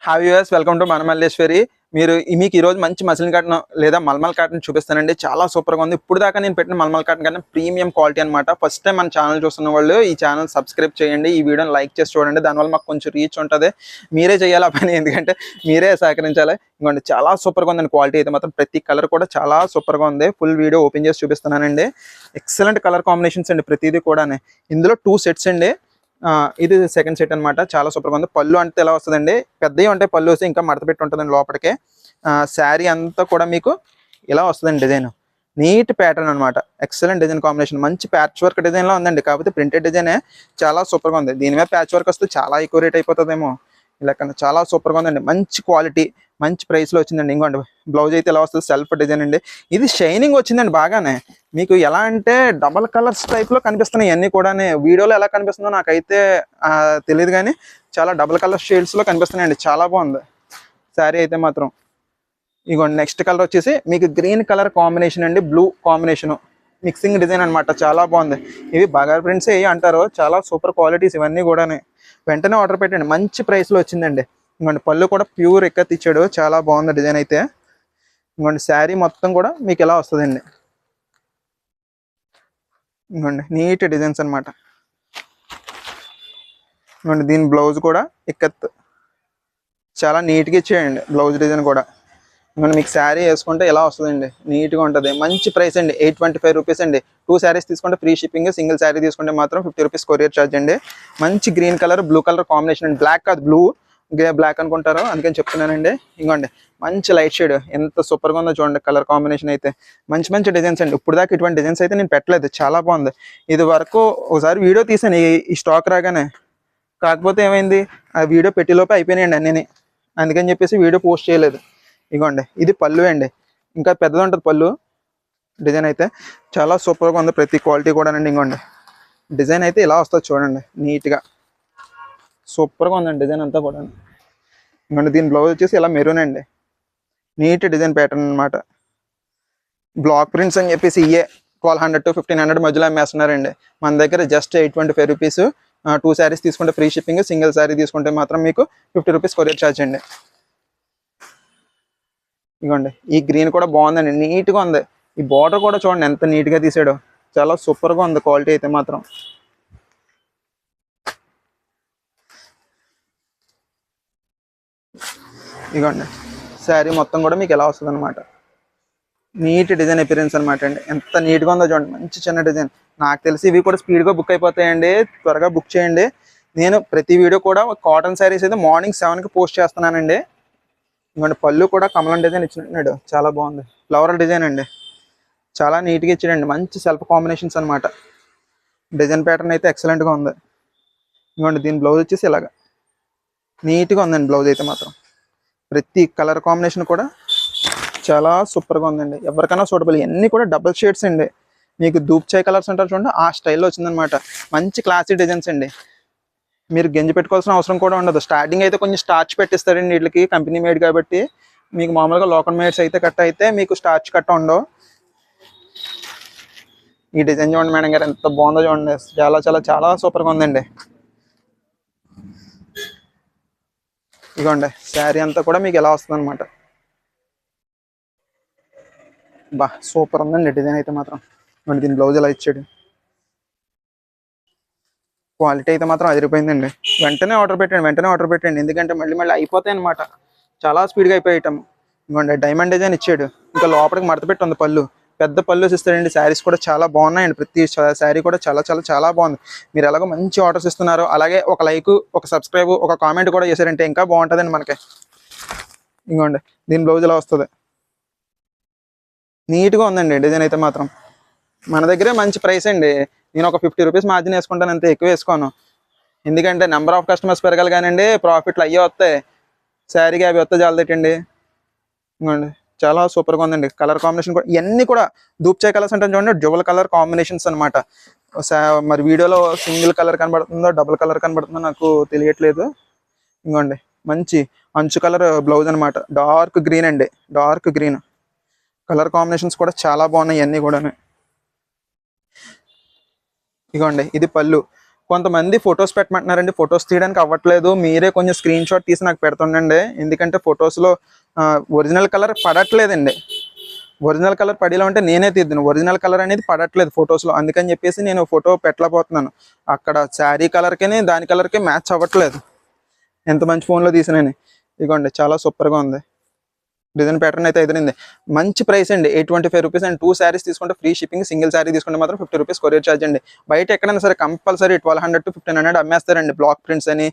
Hi viewers, welcome to మన మల్లేశ్వరి. మీకు ఈరోజు మంచి మసిలిన్ కాటన్ లేదా మల్మల్ కాటన్ చూపిస్తానండి. చాలా సూపర్గా ఉంది. ఇప్పుడు దాకా నేను పెట్టిన మల్మల్ కాటన్ కన్నా ప్రీమియం క్వాలిటీ అనమాట. ఫస్ట్ టైం మన ఛానల్ చూస్తున్న వాళ్ళు ఈ ఛానల్ సబ్స్క్రైబ్ చేయండి, ఈ వీడియోని లైక్ చేసి చూడండి. దానివల్ల మాకు కొంచెం రీచ్ ఉంటుంది. మీరే చేయాలి ఆ పని, ఎందుకంటే మీరే సహకరించాలి. ఇంకోండి చాలా సూపర్గా ఉందండి. క్వాలిటీ అయితే మాత్రం ప్రతి కలర్ కూడా చాలా సూపర్గా ఉంది. ఫుల్ వీడియో ఓపెన్ చేసి చూపిస్తున్నానండి. ఎక్సలెంట్ కలర్ కాంబినేషన్స్ అండి ప్రతిదీ కూడా. ఇందులో 2 సెట్స్ అండి. ఇది సెకండ్ సెట్ అనమాట. చాలా సూపర్గా ఉంది. పళ్ళు అంటే ఎలా వస్తుందండి, పెద్దవి ఉంటాయి పళ్ళు వస్తే, ఇంకా మడత పెట్టి ఉంటుందండి లోపలికి. శారీ అంతా కూడా మీకు ఇలా వస్తుందండి. డిజైన్ నీట్ ప్యాటర్న్ అనమాట. Excellent design combination. మంచి ప్యాచ్ వర్క్ డిజైన్ లో ఉందండి. కాకపోతే ప్రింటెడ్ డిజైనే చాలా సూపర్గా ఉంది. దీని మీద ప్యాచ్ వర్క్ వస్తే చాలా ఎక్కువ రేట్ అయిపోతుందేమో. ఇలా చాలా సూపర్గా ఉందండి. మంచి క్వాలిటీ, మంచి ప్రైస్లో వచ్చిందండి. ఇంకోండి బ్లౌజ్ అయితే ఎలా వస్తుంది, సెల్ఫ్ డిజైన్ అండి. ఇది షైనింగ్ వచ్చిందండి బాగానే. మీకు ఎలా అంటే డబల్ కలర్స్ టైప్లో కనిపిస్తున్నాయి అన్నీ కూడా. వీడియోలో ఎలా కనిపిస్తుందో నాకైతే తెలియదు, కానీ చాలా డబల్ కలర్ షేడ్స్లో కనిపిస్తున్నాయండి. చాలా బాగుంది శారీ అయితే మాత్రం. ఇగోండి నెక్స్ట్ కలర్ వచ్చేసి మీకు గ్రీన్ కలర్ కాంబినేషన్ అండి, బ్లూ కాంబినేషన్ మిక్సింగ్ డిజైన్ అనమాట. చాలా బాగుంది. ఇవి బగార్ ప్రింట్స్ ఏ అంటారు. చాలా సూపర్ క్వాలిటీస్ ఇవన్నీ కూడా. వెంటనే ఆర్డర్ పెట్టండి. మంచి ప్రైస్లో వచ్చిందండి. ఇంకోండి పళ్ళు కూడా ప్యూర్ ఎక్కత్ ఇచ్చాడు. చాలా బాగుంది డిజైన్ అయితే. ఇంకోండి శారీ మొత్తం కూడా మీకు ఎలా వస్తుందండి. ఇంకోండి నీట్ డిజైన్స్ అనమాట. ఇంకోండి దీని బ్లౌజ్ కూడా ఎక్కత్ చాలా నీట్గా ఇచ్చేయండి. బ్లౌజ్ డిజైన్ కూడా. ఇంకోండి మీకు శారీ వేసుకుంటే ఎలా వస్తుందండి, నీట్గా ఉంటుంది. మంచి ప్రైస్ అండి, 825 రూపీస్ అండి. 2 శారీస్ తీసుకుంటే ఫ్రీ షిప్పింగ్, సింగిల్ శారీ తీసుకుంటే మాత్రం 50 రూపీస్ కొరియర్ ఛార్జ్ అండి. మంచి green colour, blue colour combination అండి. బ్లాక్ కాదు, బ్లూ బ్లాక్ అనుకుంటారు, అందుకని చెప్తున్నానండి. ఇంకోండి మంచి లైట్ షేడ్, ఎంత సూపర్గా ఉందో చూడండి. కలర్ కాంబినేషన్ అయితే మంచి మంచి డిజైన్స్ అండి. ఇప్పుడు దాకా ఇటువంటి డిజైన్స్ అయితే నేను పెట్టలేదు. చాలా బాగుంది. ఇది వరకు ఒకసారి వీడియో తీసాను ఈ స్టాక్ రాగానే. కాకపోతే ఏమైంది, ఆ వీడియో పెట్టేలోపే అయిపోయినాయండి అన్నీ. అందుకని చెప్పేసి వీడియో పోస్ట్ చేయలేదు. ఇగోండి ఇది పళ్ళు అండి. ఇంకా పెద్దది ఉంటుంది పళ్ళు. డిజైన్ అయితే చాలా సూపర్గా ఉంది. ప్రతి క్వాలిటీ కూడా అండి. ఇంకోండి డిజైన్ అయితే ఇలా వస్తుంది చూడండి, నీట్గా సూపర్గా ఉందండి డిజైన్ అంతా కూడా. ఇంకోండి దీని బ్లౌజ్ వచ్చేసి ఇలా మెరూన్ అండి. నీట్ డిజైన్ ప్యాటర్న్ అనమాట. బ్లాక్ ప్రింట్స్ అని చెప్పేసి ఇయే 1200 to 1500 మధ్యలో అమ్మేస్తున్నారండి. మన దగ్గర జస్ట్ 825 రూపీస్. 2 శారీస్ తీసుకుంటే ఫ్రీ షిప్పింగ్, సింగిల్ శారీ తీసుకుంటే మాత్రం మీకు 50 రూపీస్ కొరియర్ ఛార్జ్ అండి. ఇగోండి ఈ గ్రీన్ కూడా బాగుందండి, నీట్గా ఉంది. ఈ బార్డర్ కూడా చూడండి ఎంత నీట్గా తీసాడో. చాలా సూపర్గా ఉంది క్వాలిటీ అయితే మాత్రం. ఇగోండి శారీ మొత్తం కూడా మీకు ఎలా వస్తుంది అనమాట. నీట్ డిజైన్ అపిరెన్స్ అనమాట అండి. ఎంత నీట్గా ఉందో చూడండి. మంచి చిన్న డిజైన్. నాకు తెలిసి ఇవి కూడా స్పీడ్గా బుక్ అయిపోతాయండి. త్వరగా బుక్ చేయండి. నేను ప్రతి వీడియో కూడా కాటన్ శారీస్ అయితే మార్నింగ్ 7కి పోస్ట్ చేస్తున్నానండి. ఇంకోటి పళ్ళు కూడా కమలం డిజైన్ ఇచ్చినట్టున్నాడు. చాలా బాగుంది. ఫ్లవరల్ డిజైన్ అండి. చాలా నీట్గా ఇచ్చాడండి. మంచి సెల్ఫ్ కాంబినేషన్స్ అనమాట. డిజైన్ ప్యాటర్న్ అయితే ఎక్సలెంట్గా ఉంది. ఇంకోండి దీని బ్లౌజ్ వచ్చేసి ఇలాగా నీట్గా ఉందండి. బ్లౌజ్ అయితే మాత్రం ప్రతి కలర్ కాంబినేషన్ కూడా చాలా సూపర్గా ఉందండి. ఎవరికైనా సూటబుల్. ఇవన్నీ కూడా డబుల్ షేడ్స్ అండి. మీకు దూప్చాయ్ కలర్స్ అంటారు చూడండి, ఆ స్టైల్లో వచ్చిందనమాట. మంచి క్లాసీ డిజైన్స్ అండి. మీరు గంజి పెట్టుకోవాల్సిన అవసరం కూడా ఉండదు. స్టార్టింగ్ అయితే కొంచెం స్టార్చ్ పెట్టిస్తారండి వీటికి, కంపెనీ మేడ్ కాబట్టి. మీకు మామూలుగా లోకల్ మేడ్స్ అయితే కట్ట అయితే మీకు స్టార్చ్ కట్ట ఉండవు. ఈ డిజైన్ చూడండి మేడం గారు, ఎంత బాగుందో చూడండి. చాలా చాలా చాలా సూపర్గా ఉందండి. ఇదిగోండి శారీ అంతా కూడా మీకు ఎలా వస్తుంది అనమాట. బా సూపర్ ఉందండి డిజైన్ అయితే మాత్రం. దీని బ్లౌజ్ ఎలా ఇచ్చాడు. క్వాలిటీ అయితే మాత్రం అదిరిపోయిందండి. వెంటనే ఆర్డర్ పెట్టండి. ఎందుకంటే మళ్ళీ అయిపోతాయి అనమాట. చాలా స్పీడ్గా అయిపోయాం. ఇంకోండి డైమండ్ డిజైన్ ఇచ్చాడు. ఇంకా లోపలికి మడత పెట్టి ఉంది పళ్ళు. పెద్ద పళ్ళు ఇస్తాడండి. శారీస్ కూడా చాలా బాగున్నాయండి. ప్రతి శారీ కూడా చాలా చాలా చాలా బాగుంది. మీరు ఎలాగో మంచి ఆర్డర్స్ ఇస్తున్నారు. అలాగే ఒక లైక్, ఒక సబ్స్క్రైబ్, ఒక కామెంట్ కూడా చేశారంటే ఇంకా బాగుంటుందండి మనకి. ఇంకోండి దీని బ్లౌజ్ ఎలా వస్తుంది. నీట్గా ఉందండి డిజైన్ అయితే మాత్రం. మన దగ్గరే మంచి ప్రైస్ అండి. నేను ఒక 50 రూపీస్ మార్జిన్ వేసుకుంటాను, అంతే, ఎక్కువ వేసుకోను. ఎందుకంటే నెంబర్ ఆఫ్ కస్టమర్స్ పెరగాలి కానివ్వండి, ప్రాఫిట్లు అయ్యే వస్తాయి. శారీకి అవి వస్తే జాలదేటండి. ఇంకోండి చాలా సూపర్గా ఉందండి. కలర్ కాంబినేషన్ కూడా ఇవన్నీ కూడా దూప్చాయ్ కలర్స్ అంటే చూడండి, డ్యువల్ కలర్ కాంబినేషన్స్ అనమాట. మరి వీడియోలో సింగిల్ కలర్ కనబడుతుందో డబుల్ కలర్ కనబడుతుందో నాకు తెలియట్లేదు. ఇంకోండి మంచి అంచు కలర్ బ్లౌజ్ అనమాట. డార్క్ గ్రీన్ అండి, డార్క్ గ్రీన్. కలర్ కాంబినేషన్స్ కూడా చాలా బాగున్నాయి ఇవన్నీ కూడా. ఇగోండి ఇది పళ్ళు. కొంతమంది ఫొటోస్ పెట్టమంటున్నారండి, ఫొటోస్ తీయడానికి అవ్వట్లేదు, మీరే కొంచెం స్క్రీన్ షాట్ తీసి నాకు పెడుతుండండి. ఎందుకంటే ఫొటోస్లో ఒరిజినల్ కలర్ పడట్లేదండి. ఒరిజినల్ కలర్ పడేలా ఉంటే నేనే తీద్దాను, ఒరిజినల్ కలర్ అనేది పడట్లేదు ఫొటోస్లో. అందుకని చెప్పేసి నేను ఫోటో పెట్టలేకపోతున్నాను. అక్కడ శారీ కలర్కి దాని కలర్కి మ్యాచ్ అవ్వట్లేదు. ఎంత మంచి ఫోన్లో తీసినని. ఇదిగోండి చాలా సూపర్గా ఉంది. డిజైన్ ప్యాటర్న్ అయితే ఎదిరింది. మంచి ప్రైస్ అండి, 825 రూపీస్ అండ్ 2 శారీస్ తీసుకుంటే ఫ్రీ షిప్పింగ్. సింగిల్ శారీ తీసుకుంటే మాత్రం 50 రూపీస్ కొరియర్ ఛార్జ్ అండి. బయట ఎక్కడైనా సరే కంపల్సరీ 1200 to 1500 అమ్మేస్తారండి. బ్లాక్ ప్రింట్స్ అని